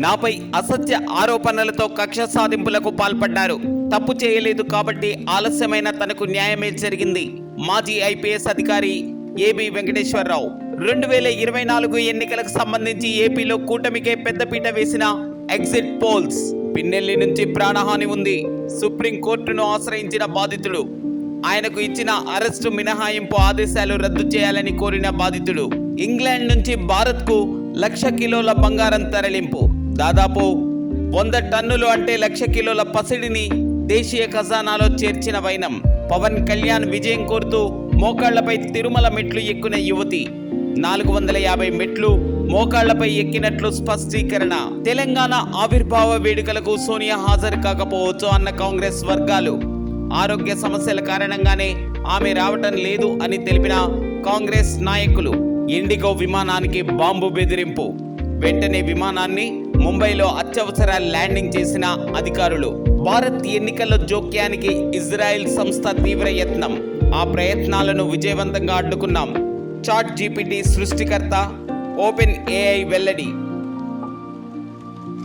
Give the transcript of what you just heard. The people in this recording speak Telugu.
నాపై అసత్య ఆరోపణలతో కక్ష సాధింపులకు పాల్పడ్డారు. తప్పు చేయలేదు కాబట్టి ఆలస్యమైన తనకు న్యాయమే జరిగింది. మాజీ ఐపీఎస్ అధికారి ఏబి వెంకటేశ్వరరావు 2024 ఎన్నికలకు సంబంధించి ఏపీలో కూటమికే పెద్దపీట వేసిన ఎగ్జిట్ పోల్స్. పిన్నెల్లి నుంచి ప్రాణహాని ఉంది. సుప్రీంకోర్టును ఆశ్రయించిన బాధితుడు. ఆయనకు ఇచ్చిన అరెస్టు మినహాయింపు ఆదేశాలు రద్దు చేయాలని కోరిన బాధితుడు. ఇంగ్లాండ్ నుంచి భారత్కు 1,00,000 కిలోల బంగారం తరలింపు. దాదాపు 100 టన్నులు అంటే 1,00,000 కిలోల పసిడిని దేశీయ ఖజానాలో చేర్చిన వైనం. పవన్ కళ్యాణ్ విజయం కోరుతూ మోకాళ్లపై తిరుమల మెట్లు ఎక్కున యువతి. 450 మెట్లు మోకాళ్లపై ఎక్కినట్లు స్పష్టీకరణ. తెలంగాణ ఆవిర్భావ వేడుకలకు సోనియా హాజరు కాకపోవచ్చు అన్న కాంగ్రెస్ వర్గాలు. ఆరోగ్య సమస్యల కారణంగానే ఆమె రావటం లేదు అని తెలిపిన కాంగ్రెస్ నాయకులు. ఇండిగో విమానానికి బాంబు బెదిరింపు. వెంటనే విమానాన్ని ముంబైలో అత్యవసర ల్యాండింగ్ చేసిన అధికారులు. భారత్ ఎన్నికల్లో జోక్యానికి ఇజ్రాయెల్ సంస్థ తీవ్ర యత్నం. ఆ ప్రయత్నాలను విజయవంతంగా అడ్డుకున్నాం. చాట్ జీపీటీ సృష్టికర్త ఓపెన్ ఏఐ వెల్లడి.